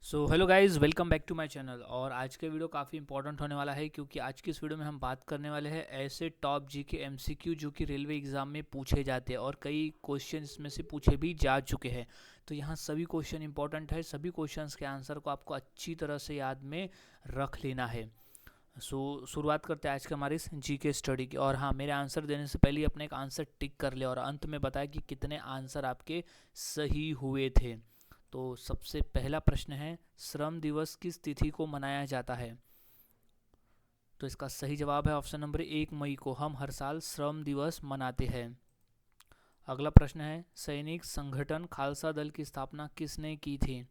So hello guys, welcome back to my channel. और आज का वीडियो काफ़ी इंपॉर्टेंट होने वाला है क्योंकि आज की इस वीडियो में हम बात करने वाले हैं ऐसे टॉप जी के एमसीक्यू जो कि रेलवे एग्ज़ाम में पूछे जाते हैं और कई क्वेश्चन इसमें से पूछे भी जा चुके हैं। तो यहाँ सभी क्वेश्चन इंपॉर्टेंट है, सभी क्वेश्चंस के आंसर को आपको अच्छी तरह से याद में रख लेना है। शुरुआत करते हैं आज के हमारे इस जी के स्टडी की। और हाँ, मेरे आंसर देने से पहले अपने एक आंसर टिक कर ले और अंत में बताया कि कितने आंसर आपके सही हुए थे। तो सबसे पहला प्रश्न है, श्रम दिवस किस तिथि को मनाया जाता है? तो इसका सही जवाब है ऑप्शन नंबर 1 मई को। हम हर साल श्रम दिवस मनाते हैं। अगला प्रश्न है, सैनिक संगठन खालसा दल की स्थापना किसने की थी?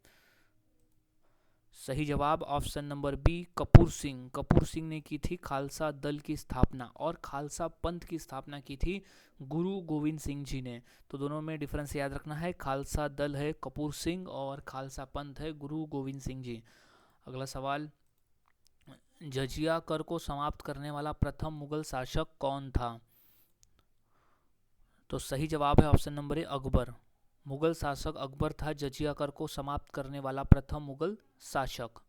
सही जवाब option number B, Kapoor Singh. Kapoor Singh ने की थी खालसा दल की स्थापना। और खालसा पंथ की स्थापना की थी गुरु गोविंद सिंह जी ने। तो दोनों में डिफरेंस याद रखना है, खालसा दल है कपूर सिंह और खालसा पंथ है गुरु गोविंद सिंह जी। अगला सवाल, जजिया कर को समाप्त करने वाला प्रथम मुगल शासक कौन था? तो सही जवाब है ऑप्शन नंबर ए, अकबर। मुगल शासक अकबर था जजिया कर को समाप्त करने वाला प्रथम मुगल शासक।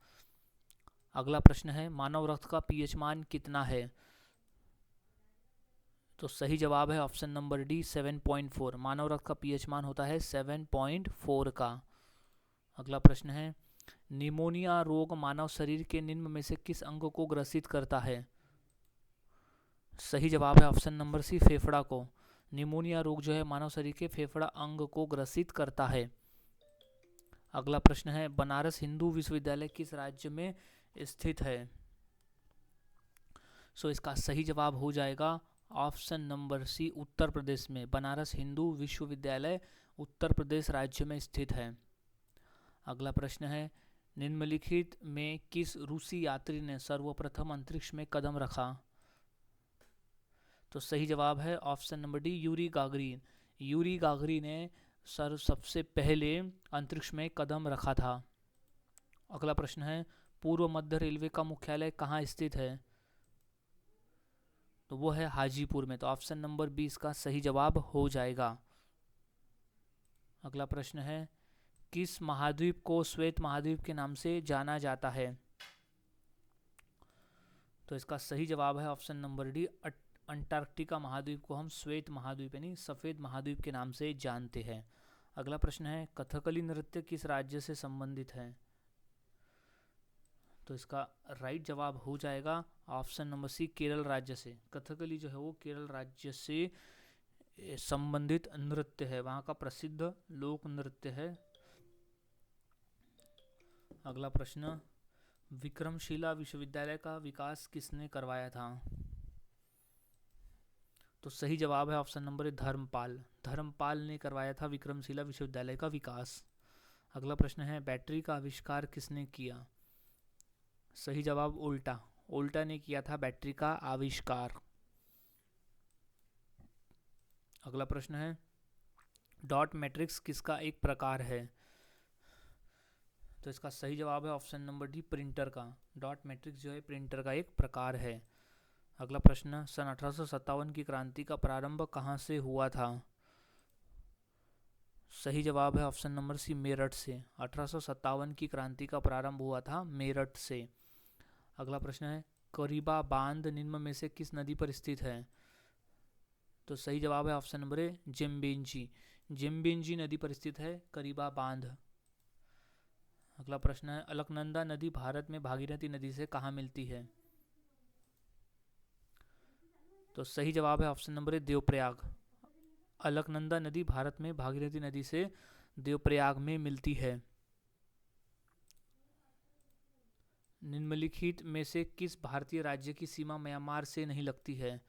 अगला प्रश्न है, मानव रक्त का पीएच मान कितना है? तो सही जवाब है ऑप्शन नंबर डी, 7.4। मानव रक्त का पीएच मान होता है 7.4 का। अगला प्रश्न है, निमोनिया रोग मानव शरीर के निम्न में से किस अंग को ग्रसित करता है? सही जवाब है ऑप्शन नंबर सी, फेफड़ा को। निमोनिया रोग जो है मानव शरीर के फेफड़ा अंग को ग्रसित करता है। अगला प्रश्न है, बनारस हिंदू विश्वविद्यालय किस राज्य में स्थित है? इसका सही जवाब हो जाएगा ऑप्शन नंबर सी, उत्तर प्रदेश में। बनारस हिंदू विश्वविद्यालय उत्तर प्रदेश राज्य में स्थित है। अगला प्रश्न है, निम्नलिखित में किस रूसी यात्री ने सर्वप्रथम अंतरिक्ष में कदम रखा? तो सही जवाब है option number D, Yuri Gagarin. Yuri Gagarin ने सबसे पहले अंतरिक्ष में कदम रखा था। अगला प्रश्न है, पूर्व मध्य रेलवे का मुख्यालय कहाँ स्थित है? तो वो है हाजीपुर में। तो ऑप्शन नंबर बी इसका सही जवाब हो जाएगा। अगला प्रश्न है, किस महाद्वीप को श्वेत महाद्वीप के नाम से जाना जाता है? तो इसका सही जवाब है ऑप्शन नंबर डी, अंटार्कटिका महाद्वीप को हम श्वेत महाद्वीप यानी सफ़ेद महाद्वीप के नाम से जानते हैं। अगला प्रश्न है, कथकली नृत्य किस राज्य से संबंधित है? तो इसका राइट जवाब हो जाएगा ऑप्शन नंबर सी, केरल राज्य से। कथकली जो है वो केरल राज्य से संबंधित नृत्य है, वहाँ का प्रसिद्ध लोक नृत्य है। अगला प्रश्न, विक्रमशिला विश्वविद्यालय का विकास किसने करवाया था? तो सही जवाब है option number A, Dharmpal. Dharmpal ने करवाया था विक्रमशिला विश्वविद्यालय का विकास। अगला प्रश्न है, बैटरी का आविष्कार किसने किया? सही जवाब उल्टा। उल्टा ने किया था बैटरी का आविष्कार। अगला प्रश्न है, डॉट मैट्रिक्स किसका एक प्रकार है? तो इसका सही जवाब है ऑप्शन नंबर डी, प्रिंटर का। डॉट मैट्रिक्स जो है प्रिंटर का एक प्रकार है। अगला प्रश्न, सन 1857 की क्रांति का प्रारंभ कहाँ से हुआ था? सही जवाब है ऑप्शन नंबर सी, मेरठ से। 1857 की क्रांति का प्रारंभ हुआ था मेरठ से। अगला प्रश्न है, करीबा बांध निम्न में से किस नदी पर स्थित है? तो सही जवाब है ऑप्शन नंबर ए, जिम्बेंजी। जिम्बेंजी नदी पर स्थित है करीबा बांध। अगला प्रश्न है, अलकनंदा नदी भारत में भागीरथी नदी से कहाँ मिलती है? तो सही जवाब है ऑप्शन नंबर ए, देवप्रयाग। अलकनंदा नदी भारत में भागीरथी नदी से देवप्रयाग में मिलती है। निम्नलिखित में से किस भारतीय राज्य की सीमा म्यांमार से नहीं लगती है?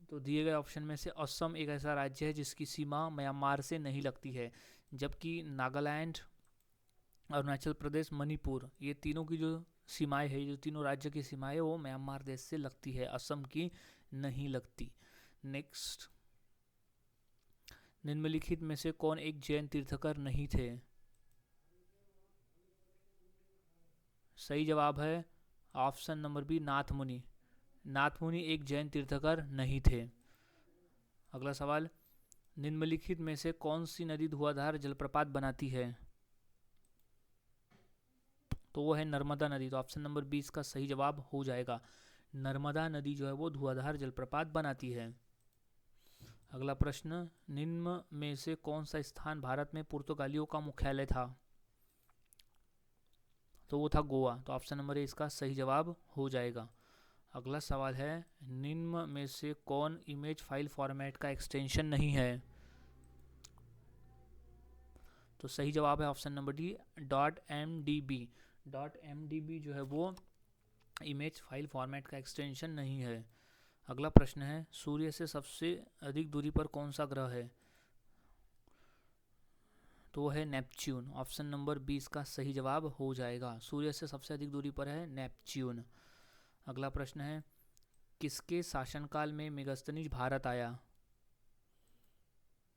तो दिए गए ऑप्शन में से असम एक ऐसा राज्य है जिसकी सीमा म्यांमार से नहीं लगती है, जबकि नागालैंड, अरुणाचल प्रदेश, मणिपुर, ये तीनों की जो सीमाएं है, जो तीनों राज्य की सीमाएं वो म्यांमार देश से लगती है, असम की नहीं लगती। नेक्स्ट, निम्नलिखित में से कौन एक जैन तीर्थकर नहीं थे? सही जवाब है ऑप्शन नंबर बी, नाथ मुनि। नाथ मुनि एक जैन तीर्थकर नहीं थे। अगला सवाल, निम्नलिखित में से कौन सी नदी धुआंधार जलप्रपात बनाती है? तो वो है नर्मदा नदी। तो ऑप्शन नंबर 20 का सही जवाब हो जाएगा। नर्मदा नदी जो है वो धुआंधार जलप्रपात बनाती है। अगला प्रश्न, निम्न में से कौन सा स्थान भारत में पुर्तगालियों का मुख्यालय था? तो वो था गोवा। तो ऑप्शन नंबर ए इसका सही जवाब हो जाएगा। अगला सवाल है, निम्न में से कौन इमेज फाइल फॉर्मेट का एक्सटेंशन नहीं है? तो सही जवाब है option number D, .mdb। .mdb जो है वो इमेज फाइल फॉर्मेट का एक्सटेंशन नहीं है। अगला प्रश्न है, सूर्य से सबसे अधिक दूरी पर कौन सा ग्रह है? तो है नेपच्यून। ऑप्शन नंबर 20 का सही जवाब हो जाएगा। सूर्य से सबसे अधिक दूरी पर है नेपच्यून। अगला प्रश्न है, किसके शासनकाल में मेगास्थनीज भारत आया?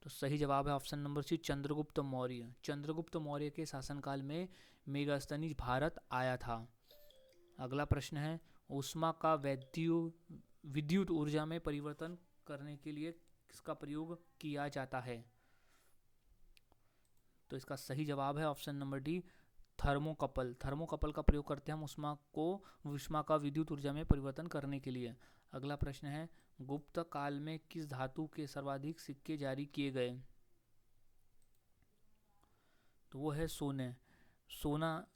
तो सही जवाब है option number C, Chandragupta Maurya. Chandragupta Maurya के शासनकाल में मेगास्थनीज भारत आया था। अगला प्रश्न है, ऊष्मा का विद्युत ऊर्जा में परिवर्तन करने के लिए किसका प्रयोग किया जाता है? तो इसका सही जवाब है option number D, thermocouple. Thermocouple का प्रयोग करते हैं हम ऊष्मा का विद्युत ऊर्जा में परिवर्तन करने के लिए। अगला प्रश्न है, गुप्त काल में किस धातु के सर्वाधिक सिक्के जारी किए गए? तो वो है सोने। सोना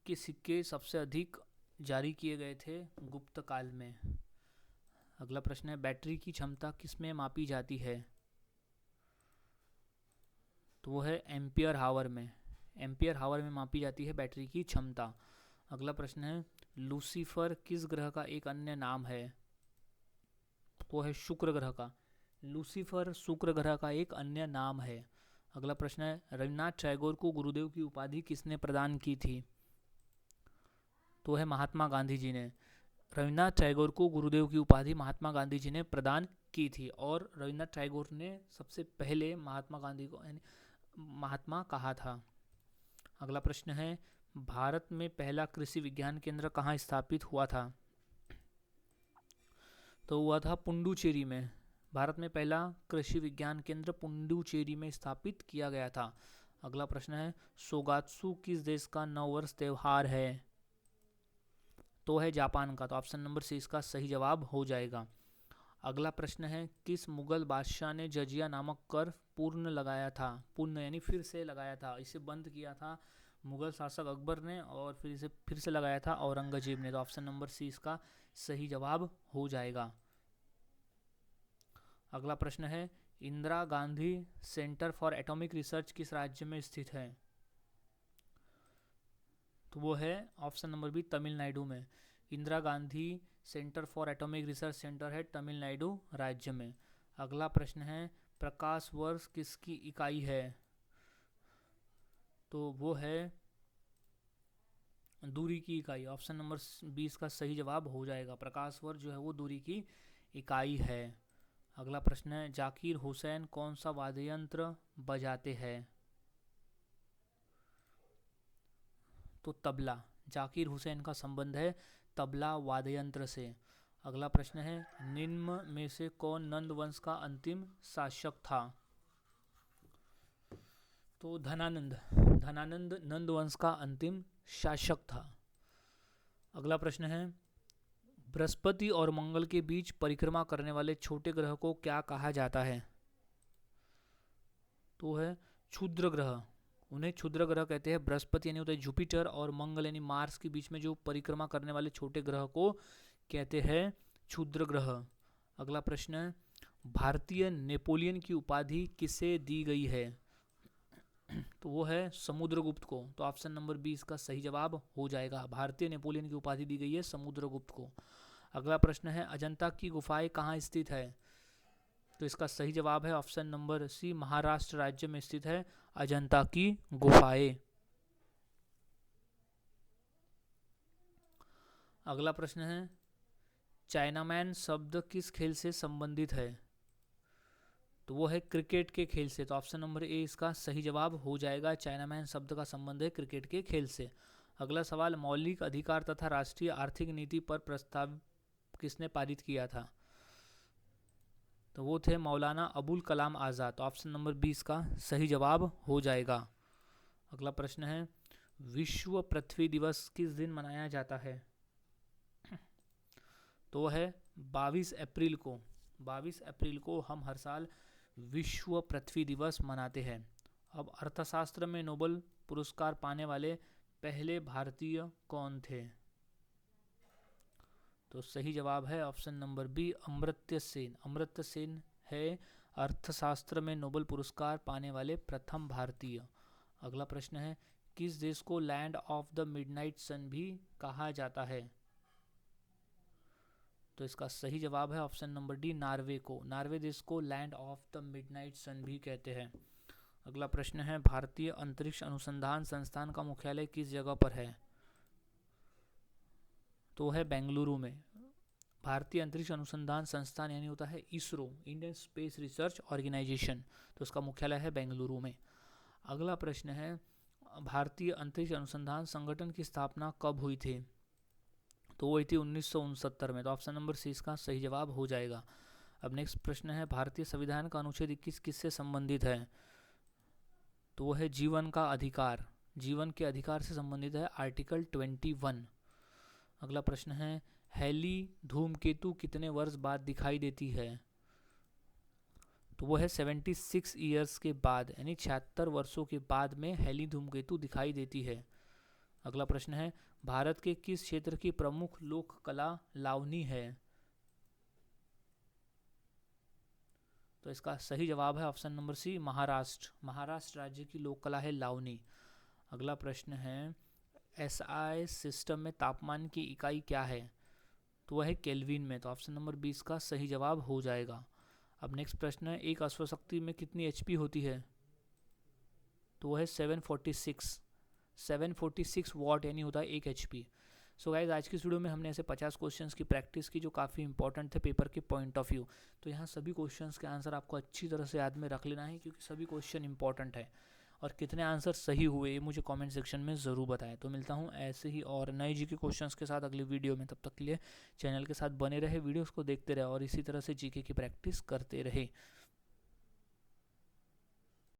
के सिक्के सबसे अधिक जारी किए गए थे गुप्त काल में। अगला प्रश्न है, बैटरी की क्षमता किसमें मापी जाती है? तो वो है एम्पियर हावर में। एम्पियर हावर में मापी जाती है बैटरी की क्षमता। अगला प्रश्न है, लूसीफर किस ग्रह का एक अन्य नाम है? तो है शुक्र ग्रह का। लूसीफर शुक्र ग्रह का एक अन्य नाम है। अगला प्रश्न है, रविन्द्रनाथ टैगोर को गुरुदेव की उपाधि किसने प्रदान की थी? तो है महात्मा गांधी जी ने। रविन्द्रनाथ टैगोर को गुरुदेव की उपाधि महात्मा गांधी जी ने प्रदान की थी, और रविन्द्रनाथ टैगोर ने सबसे पहले महात्मा गांधी को महात्मा कहा था। अगला प्रश्न है, भारत में पहला कृषि विज्ञान केंद्र कहाँ स्थापित हुआ था? तो हुआ था पुडुचेरी में। भारत में पहला कृषि विज्ञान केंद्र पुडुचेरी में स्थापित किया गया था। अगला प्रश्न है, सोगात्सु किस देश का नववर्ष त्योहार है? तो है जापान का। तो ऑप्शन नंबर सी इसका सही जवाब हो जाएगा। अगला प्रश्न है, किस मुगल बादशाह ने जजिया नामक कर पूर्ण लगाया था? पूर्ण यानी फिर से लगाया था। इसे बंद किया था मुगल शासक अकबर ने, और फिर इसे फिर से लगाया था औरंगजेब ने। तो ऑप्शन नंबर सी इसका सही जवाब हो जाएगा। अगला प्रश्न है, Indira Gandhi centre for atomic research किस राज्य में स्थित है? तो वो है ऑप्शन नंबर बी, तमिलनाडु में। Indira Gandhi centre for atomic research centre है तमिलनाडु राज्य में। अगला प्रश्न है, प्रकाश वर्ष किसकी इकाई है? तो वो है दूरी की इकाई। ऑप्शन नंबर 20 का सही जवाब हो जाएगा। प्रकाश वर्ष जो है वो दूरी की इकाई है। अगला प्रश्न है, जाकिर हुसैन कौन सा वाद्य यंत्र बजाते हैं? तो तबला। जाकिर हुसैन का संबंध है तबला वाद्य यंत्र से। अगला प्रश्न है, निम्न में से कौन नंद वंश का अंतिम शासक था? तो धनानंद। धनानंद नंद वंश का अंतिम शासक था। अगला प्रश्न है, बृहस्पति और मंगल के बीच परिक्रमा करने वाले छोटे ग्रह को क्या कहा जाता है? तो है क्षुद्र ग्रह। उन्हें क्षुद्र ग्रह कहते हैं। बृहस्पति यानी होता है जुपिटर, और मंगल यानी मार्स के बीच में जो परिक्रमा करने वाले छोटे ग्रह को कहते हैं क्षुद्र ग्रह। अगला प्रश्न है, भारतीय नेपोलियन की उपाधि किसे दी गई है? तो वो है समुद्रगुप्त को। तो ऑप्शन नंबर 20 का सही जवाब हो जाएगा। भारतीय नेपोलियन की उपाधि दी गई है समुद्रगुप्त को। अगला प्रश्न है, अजंता की गुफाएं कहाँ स्थित है? तो इसका सही जवाब है ऑप्शन नंबर सी, महाराष्ट्र राज्य में स्थित है अजंता की गुफाएं। अगला प्रश्न है, चाइनामैन शब्द किस खेल से संबंधित है? तो वो है क्रिकेट के खेल से। तो ऑप्शन नंबर ए इसका सही जवाब हो जाएगा। चाइनामैन शब्द का संबंध है क्रिकेट के खेल से। अगला सवाल, मौलिक अधिकार तथा राष्ट्रीय आर्थिक नीति पर प्रस्ताव किसने पारित किया था? तो वो थे मौलाना अबुल कलाम आज़ाद। तो ऑप्शन नंबर 20 का सही जवाब हो जाएगा। अगला प्रश्न है, विश्व पृथ्वी दिवस किस दिन मनाया जाता है? तो है 22 अप्रैल को। 22 अप्रैल को हम हर साल विश्व पृथ्वी दिवस मनाते हैं। अब अर्थशास्त्र में नोबेल पुरस्कार पाने वाले पहले भारतीय कौन थे? तो सही जवाब है option number B, Amartya Sen. Amartya Sen है अर्थशास्त्र में नोबेल पुरस्कार पाने वाले प्रथम भारतीय। अगला प्रश्न है, किस देश को लैंड ऑफ द मिडनाइट सन भी कहा जाता है? तो इसका सही जवाब है ऑप्शन नंबर डी, नॉर्वे को। नॉर्वे देश को लैंड ऑफ द मिडनाइट सन भी कहते हैं। अगला प्रश्न है, भारतीय अंतरिक्ष अनुसंधान संस्थान का मुख्यालय किस जगह पर है? तो है बेंगलुरु में। भारतीय अंतरिक्ष अनुसंधान संस्थान यानी होता है ISRO, Indian space research organisation, तो उसका मुख्यालय है बेंगलुरु में। अगला प्रश्न है, भारतीय अंतरिक्ष अनुसंधान संगठन की स्थापना कब हुई थी? तो वो हुई थी 1969 में। तो ऑप्शन नंबर सी इसका सही जवाब हो जाएगा। अब नेक्स्ट प्रश्न है, भारतीय संविधान का अनुच्छेद 21 किससे संबंधित है? तो वो है जीवन का अधिकार। जीवन के अधिकार से संबंधित है आर्टिकल 21। अगला प्रश्न है, हेली धूमकेतु कितने वर्ष बाद दिखाई देती है? तो वो है 76 ईयर्स के बाद, यानी 76 वर्षों के बाद में हेली धूमकेतु दिखाई देती है। अगला प्रश्न है, भारत के किस क्षेत्र की प्रमुख लोक कला लावनी है? तो इसका सही जवाब है option number C, Maharashtra. Maharashtra राज्य की लोक कला है लावनी। अगला प्रश्न है, एसआई सिस्टम में तापमान की इकाई क्या है? तो वह है केल्विन में। तो ऑप्शन नंबर 20 का सही जवाब हो जाएगा। अब नेक्स्ट प्रश्न है, एक अश्वशक्ति में कितनी एचपी होती है? तो वह है 746 वॉट, यानी होता है 1 एचपी। सो गाइज, आज की इस वीडियो में हमने ऐसे 50 क्वेश्चंस की प्रैक्टिस की जो काफ़ी इंपॉर्टेंट थे पेपर के पॉइंट ऑफ व्यू। तो यहाँ सभी क्वेश्चंस के आंसर आपको अच्छी तरह से याद में रख लेना है, क्योंकि सभी क्वेश्चन इंपॉर्टेंट है। और कितने आंसर सही हुए ये मुझे कमेंट सेक्शन में ज़रूर बताएं। तो मिलता हूँ ऐसे ही और नए जीके क्वेश्चंस के साथ अगली वीडियो में। तब तक के लिए चैनल के साथ बने रहे, वीडियोस को देखते रहे और इसी तरह से जीके की प्रैक्टिस करते रहे।